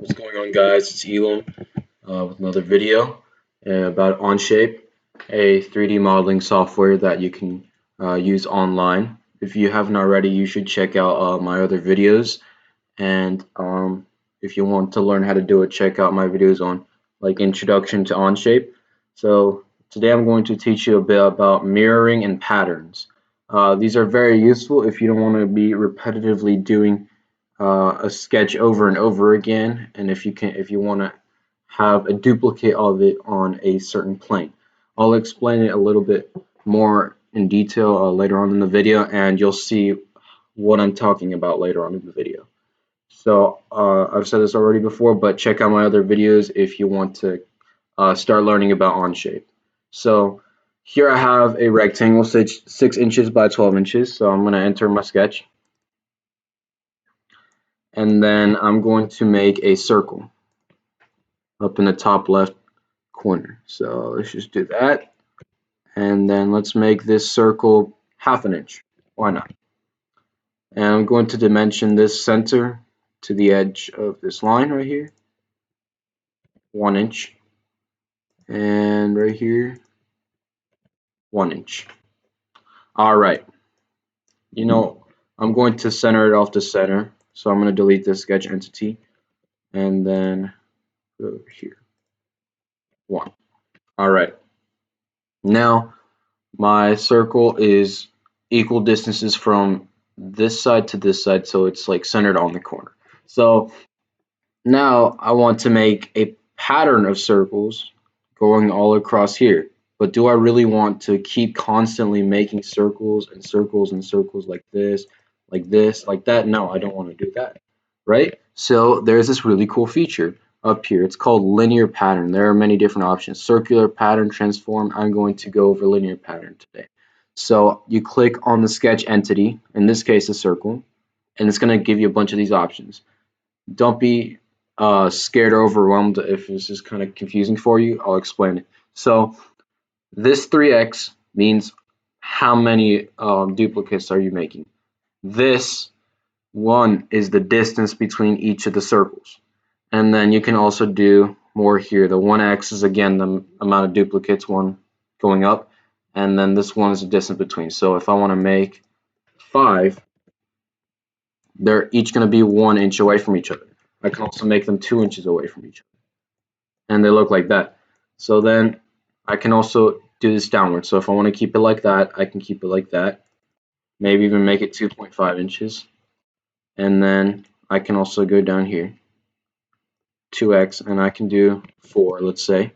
What's going on, guys? It's Elam with another video about Onshape, a 3D modeling software that you can use online. If you haven't already, you should check out my other videos. And if you want to learn how to do it, check out my videos on like Introduction to Onshape. So today I'm going to teach you a bit about mirroring and patterns. These are very useful if you don't want to be repetitively doing a sketch over and over again, and if you want to have a duplicate of it on a certain plane. I'll explain it a little bit more in detail later on in the video, and you'll see what I'm talking about later on in the video. So I've said this already before, but check out my other videos if you want to start learning about Onshape. So here I have a rectangle 6 inches by 12 inches, so I'm going to enter my sketch. And then I'm going to make a circle up in the top left corner. So let's just do that. And then let's make this circle 1/2 inch. Why not? And I'm going to dimension this center to the edge of this line right here, 1 inch. And right here, 1 inch. All right. I'm going to center it off the center. So I'm going to delete this sketch entity and then go over here. 1. All right. Now my circle is equal distances from this side to this side, so it's like centered on the corner. So now I want to make a pattern of circles going all across here. But do I really want to keep constantly making circles and circles and circles like this, like that? No, I don't want to do that, right? So there's this really cool feature up here. It's called linear pattern. There are many different options. Circular pattern, transform. I'm going to go over linear pattern today. So you click on the sketch entity, in this case a circle, and it's going to give you a bunch of these options. Don't be scared or overwhelmed if this is kind of confusing for you. I'll explain it. So this 3x means how many duplicates are you making. This 1 is the distance between each of the circles. And then you can also do more here. The 1x is again the amount of duplicates, 1 going up. And then this 1 is the distance between. So if I want to make 5, they're each going to be 1 inch away from each other. I can also make them 2 inches away from each other. And they look like that. So then I can also do this downward. So if I want to keep it like that, I can keep it like that. Maybe even make it 2.5 inches. And then I can also go down here, 2x, and I can do 4, let's say.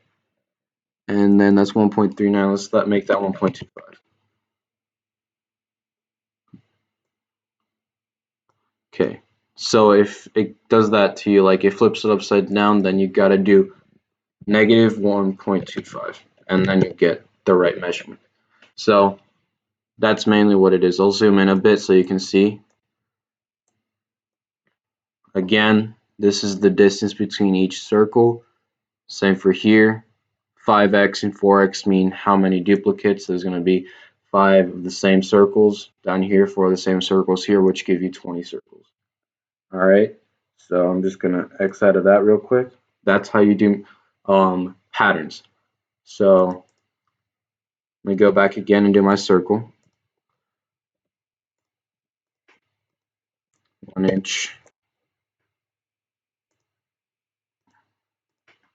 And then that's 1.39. Let's make that 1.25. Okay, so if it does that to you, like it flips it upside down, then you got to do negative 1.25, and then you get the right measurement. So that's mainly what it is. I'll zoom in a bit so you can see. Again, this is the distance between each circle. Same for here. 5x and 4x mean how many duplicates. There's going to be 5 of the same circles down here, 4 of the same circles here, which give you 20 circles. All right, so I'm just going to X out of that real quick. That's how you do patterns. So let me go back again and do my circle. 1 inch,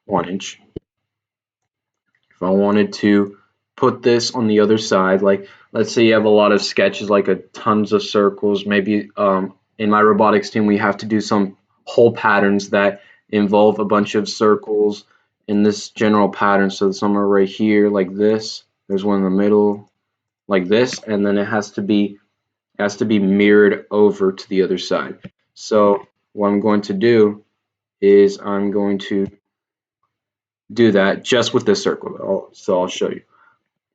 1 inch. If I wanted to put this on the other side, like let's say you have a lot of sketches, like tons of circles, maybe in my robotics team we have to do some whole patterns that involve a bunch of circles in this general pattern. So some are right here like this, there's one in the middle like this, and then it has to be mirrored over to the other side. So what I'm going to do is I'm going to do that just with this circle. So I'll show you.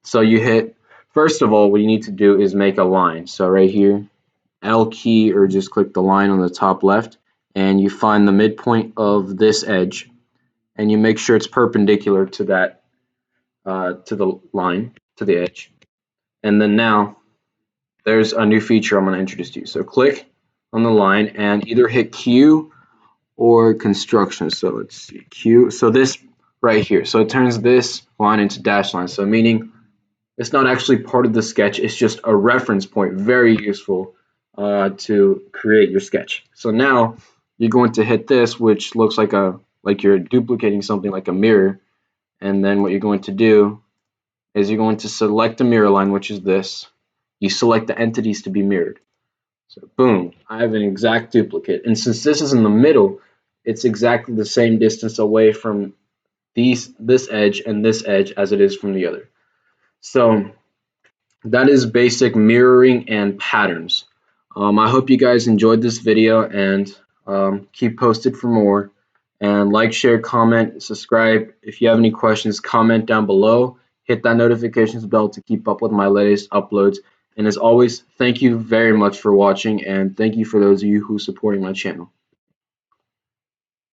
So you hit, first of all, what you need to do is make a line. So right here, L key, or just click the line on the top left, and you find the midpoint of this edge, and you make sure it's perpendicular to that, to the line, to the edge. And then now, there's a new feature I'm going to introduce to you. So click on the line and either hit Q or construction. So let's see, Q. So this right here. So it turns this line into dashed line. So meaning it's not actually part of the sketch. It's just a reference point. Very useful to create your sketch. So now you're going to hit this, which looks like you're duplicating something like a mirror. And then what you're going to do is you're going to select the mirror line, which is this. You select the entities to be mirrored. So boom, I have an exact duplicate. And since this is in the middle, it's exactly the same distance away from this edge and this edge as it is from the other. So that is basic mirroring and patterns. I hope you guys enjoyed this video, and keep posted for more. And like, share, comment, subscribe. If you have any questions, comment down below. Hit that notifications bell to keep up with my latest uploads. And as always, thank you very much for watching, and thank you for those of you who are supporting my channel.